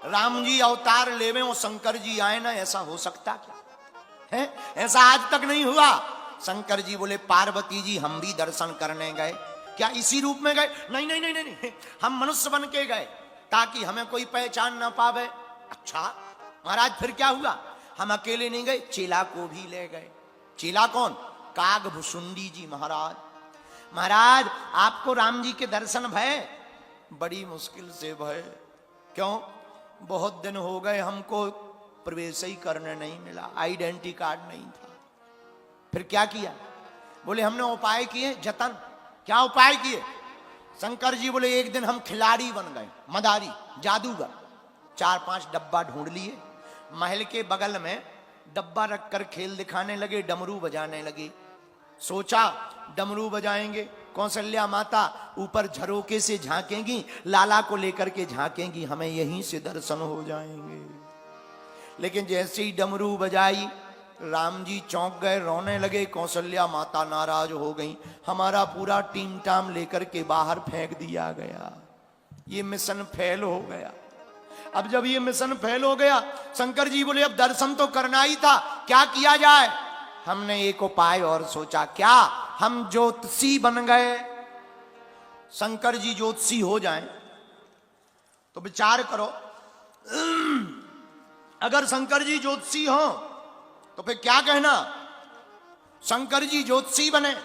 राम जी अवतार लेवे और शंकर जी आए ना, ऐसा हो सकता क्या है? ऐसा आज तक नहीं हुआ। शंकर जी बोले पार्वती जी हम भी दर्शन करने गए। क्या इसी रूप में गए? नहीं नहीं नहीं नहीं, नहीं। हम मनुष्य बन के गए ताकि हमें कोई पहचान ना पावे। अच्छा महाराज फिर क्या हुआ? हम अकेले नहीं गए, चेला को भी ले गए। चेला कौन? कागभुशुंडी जी महाराज। महाराज आपको राम जी के दर्शन भय? बड़ी मुश्किल से भय। क्यों? बहुत दिन हो गए हमको प्रवेश ही करने नहीं मिला, आइडेंटिटी कार्ड नहीं था। फिर क्या किया? बोले हमने उपाय किए जतन। क्या उपाय किए? शंकर जी बोले एक दिन हम खिलाड़ी बन गए, मदारी, जादूगर। 4-5 डब्बा ढूंढ लिए, महल के बगल में डब्बा रखकर खेल दिखाने लगे, डमरू बजाने लगे। सोचा डमरू बजाएंगे, कौशल्या माता ऊपर झरोके से झांकेंगी, लाला को लेकर के झांकेंगी, हमें यहीं से दर्शन हो जाएंगे। लेकिन जैसे ही डमरू बजाई राम जी चौंक गए, रोने लगे। कौशल्या माता नाराज हो गई। हमारा पूरा टीम टाम लेकर के बाहर फेंक दिया गया। ये मिशन फेल हो गया। अब जब ये मिशन फेल हो गया, शंकर जी बोले अब दर्शन तो करना ही था, क्या किया जाए? हमने एक उपाय और सोचा। क्या? हम ज्योतिषी बन गए। शंकर जी ज्योतिषी हो जाएं तो विचार करो, अगर शंकर जी ज्योतिषी हो तो फिर क्या कहना? शंकर जी ज्योतिषी बने,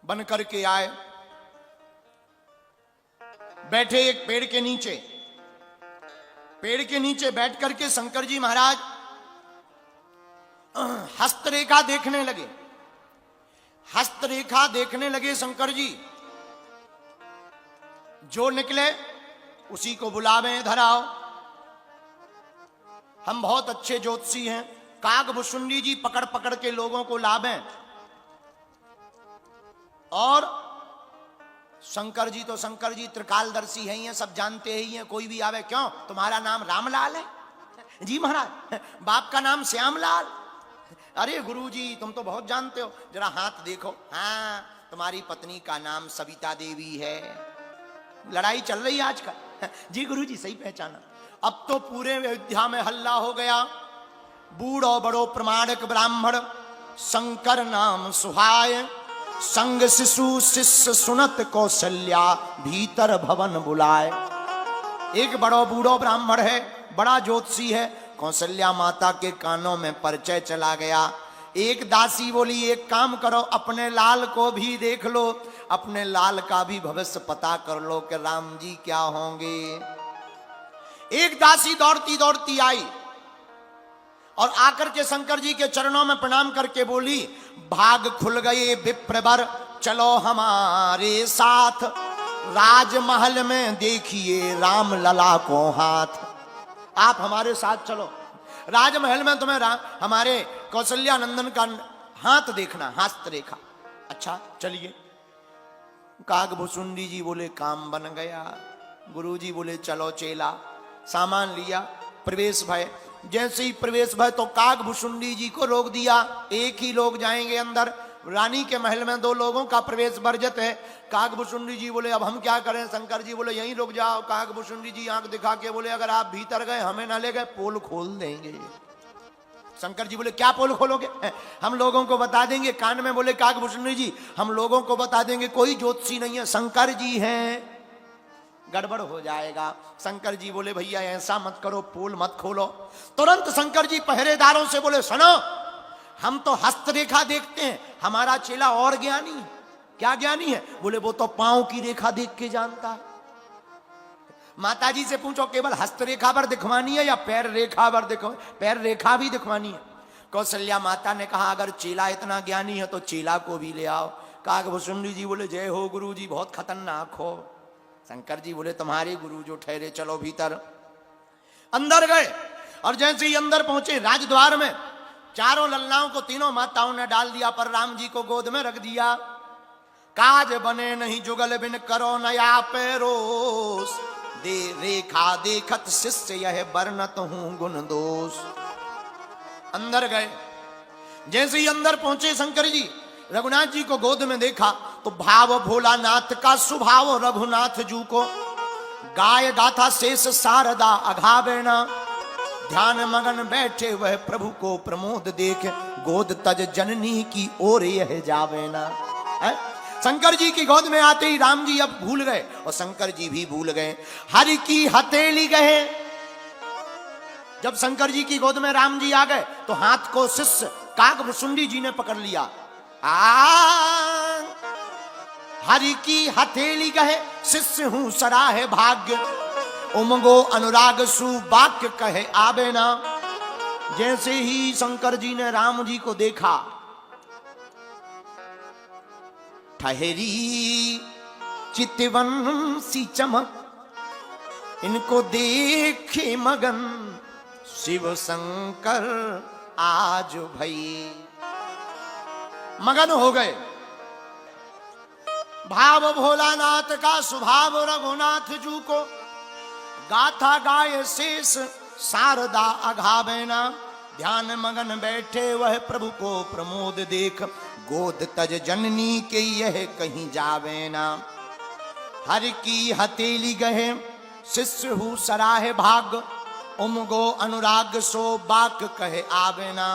बन करके आए, बैठे एक पेड़ के नीचे। पेड़ के नीचे बैठ करके शंकर जी महाराज हस्तरेखा देखने लगे। हस्तरेखा देखने लगे शंकर जी। जो निकले उसी को बुलावे, इधर आओ, हम बहुत अच्छे ज्योतिषी हैं। कागभुशुंडी जी पकड़ पकड़ के लोगों को लावे। और शंकर जी तो शंकर जी त्रिकालदर्शी हैं, ये सब जानते ही हैं, कोई भी आवे, क्यों तुम्हारा नाम रामलाल है? जी महाराज। बाप का नाम श्यामलाल? अरे गुरुजी तुम तो बहुत जानते हो, जरा हाथ देखो। हाँ तुम्हारी पत्नी का नाम सविता देवी है। लड़ाई चल रही है आजकल। जी गुरुजी सही पहचाना। अब तो पूरे अयोध्या में हल्ला हो गया। बूढ़ो बड़ो प्रमाणिक ब्राह्मण शंकर नाम सुहाय, संग शिशु शिष्य सुनत कौशल्या, भीतर भवन बुलाए। एक बड़ो बूढ़ो ब्राह्मण है, बड़ा ज्योतिषी है। कौशल्या माता के कानों में परिचय चला गया। एक दासी बोली एक काम करो, अपने लाल को भी देख लो, अपने लाल का भी भविष्य पता कर लो कि राम जी क्या होंगे। एक दासी दौड़ती दौड़ती आई और आकर के शंकर जी के चरणों में प्रणाम करके बोली, भाग खुल गए विप्रवर, चलो हमारे साथ, राजमहल में देखिए राम लला को हाथ। आप हमारे साथ चलो, राजमहल में तुम्हें हमारे कौशल्या नंदन का हाथ देखना, हस्तरेखा। अच्छा चलिए। कागभुशुंडी जी बोले काम बन गया। गुरुजी बोले चलो चेला। सामान लिया, प्रवेश भय। जैसे ही प्रवेश भय तो कागभुशुंडी जी को रोक दिया। एक ही लोग जाएंगे अंदर, रानी के महल में 2 लोगों का प्रवेश वर्जित है। कागभुशुंडी जी बोले अब हम क्या करें? शंकर जी बोले यहीं रुक जाओ। कागभुशुंडी जी आंख दिखा के बोले अगर आप भीतर गए हमें ना ले गए पोल खोल देंगे। शंकर जी बोले क्या पोल खोलोगे? हम लोगों को बता देंगे। कान में बोले कागभुशुंडी जी हम लोगों को बता देंगे कोई ज्योतिषी नहीं है, शंकर जी हैं, गड़बड़ हो जाएगा। शंकर जी बोले भैया ऐसा मत करो, पोल मत खोलो। तुरंत शंकर जी पहरेदारों से बोले सुनो, हम तो हस्तरेखा देखते हैं, हमारा चेला और ज्ञानी है। क्या ज्ञानी है? बोले वो तो पांव की रेखा देख के जानता है। माताजी से पूछो केवल हस्तरेखा पर दिखवानी है या पैर रेखा पर दिखवानी? पैर रेखा भी दिखवानी है। कौशल्या माता ने कहा अगर चेला इतना ज्ञानी है तो चेला को भी ले आओ। कागभुशुंडी जी बोले जय हो गुरु जी, बहुत खतरनाक हो। शंकर जी बोले तुम्हारे गुरु जो ठहरे, चलो भीतर। अंदर गए और जैसे ही अंदर पहुंचे राजद्वार में चारों लल्लाओं को तीनों माताओं ने डाल दिया, पर राम जी को गोद में रख दिया। काज बने नहीं जुगल बिन करो नया पेरोस, दे रेखा देखत शिष्य यह बरनत हूं गुण दोष। अंदर गए, जैसे ही अंदर पहुंचे शंकर जी रघुनाथ जी को गोद में देखा तो भाव भोलानाथ का सुभाव रघुनाथ जू को। गाय गाथा शेष शारदा अघावेना, ध्यान मगन बैठे वह प्रभु को प्रमोद देख, गोद तज जननी की ओर यह जावे ना। शंकर जी की गोद में आते ही राम जी अब भूल गए और शंकर जी भी भूल गए। हरि की हथेली गए, जब शंकर जी की गोद में राम जी आ गए तो हाथ को शिष्य काकभुसुंडी जी ने पकड़ लिया। हरि की हथेली गहे शिष्य हूं सराहे भाग्य, उमगो अनुराग सुवाक्य कहे आवे ना। जैसे ही शंकर जी ने राम जी को देखा, ठहरी चितवन सी चमक, इनको देखे मगन शिव शंकर आज भई। मगन हो गए। भाव भोलानाथ का स्वभाव रघुनाथ जू को, गाथा गाय शेष शारदा अघावेना, ध्यान मगन बैठे वह प्रभु को प्रमोद देख, गोद तज जननी के यह कहीं जावे ना। हर की हथेली गहे शिष्य हूँ सराहे भाग, उमगो अनुराग सो बाक कहे आवे ना।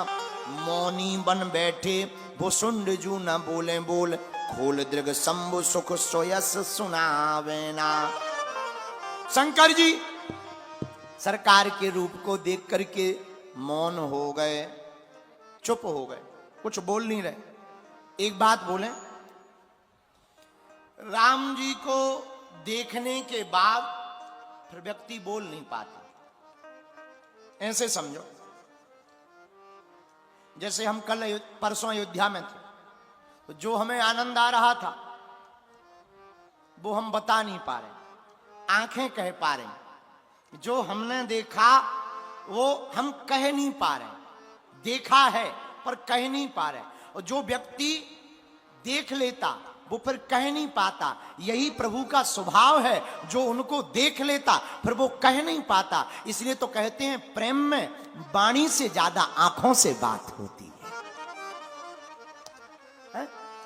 मौनी बन बैठे भुसुंड जू न बोले बोल, खोल दृग शंभु सुख सोयस सुनावे ना। शंकर जी सरकार के रूप को देख करके मौन हो गए, चुप हो गए, कुछ बोल नहीं रहे। एक बात बोले, राम जी को देखने के बाद फिर व्यक्ति बोल नहीं पाता। ऐसे समझो जैसे हम कल परसों अयोध्या में थे, तो जो हमें आनंद आ रहा था वो हम बता नहीं पा रहे, आंखें कह पा रही। जो हमने देखा वो हम कह नहीं पा रहे, देखा है पर कह नहीं पा रहे। और जो व्यक्ति देख लेता वो फिर कह नहीं पाता। यही प्रभु का स्वभाव है, जो उनको देख लेता फिर वो कह नहीं पाता। इसलिए तो कहते हैं प्रेम में वाणी से ज्यादा आंखों से बात होती है,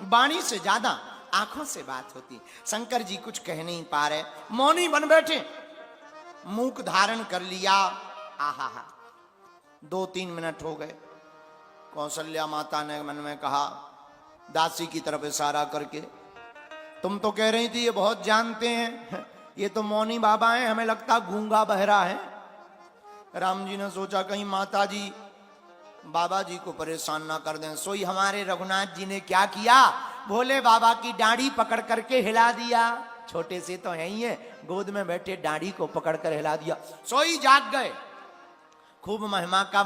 वाणी से ज्यादा आंखों से बात होती है। शंकर जी कुछ कह नहीं पा रहे, मौनी बन बैठे, मूक धारण कर लिया। आहा हा, 2-3 मिनट हो गए। कौशल्या माता ने मन में कहा दासी की तरफ इशारा करके, तुम तो कह रही थी ये बहुत जानते हैं, ये तो मौनी बाबा हैं, हमें लगता गूंगा बहरा है। राम जी ने सोचा कहीं माता जी बाबा जी को परेशान ना कर दें। सोई हमारे रघुनाथ जी ने क्या किया, भोले बाबा की डांडी पकड़ करके हिला दिया। छोटे से तो है ही है, गोद में बैठे डांडी को पकड़ कर हिला दिया। सोई जाग गए। खूब महिमा का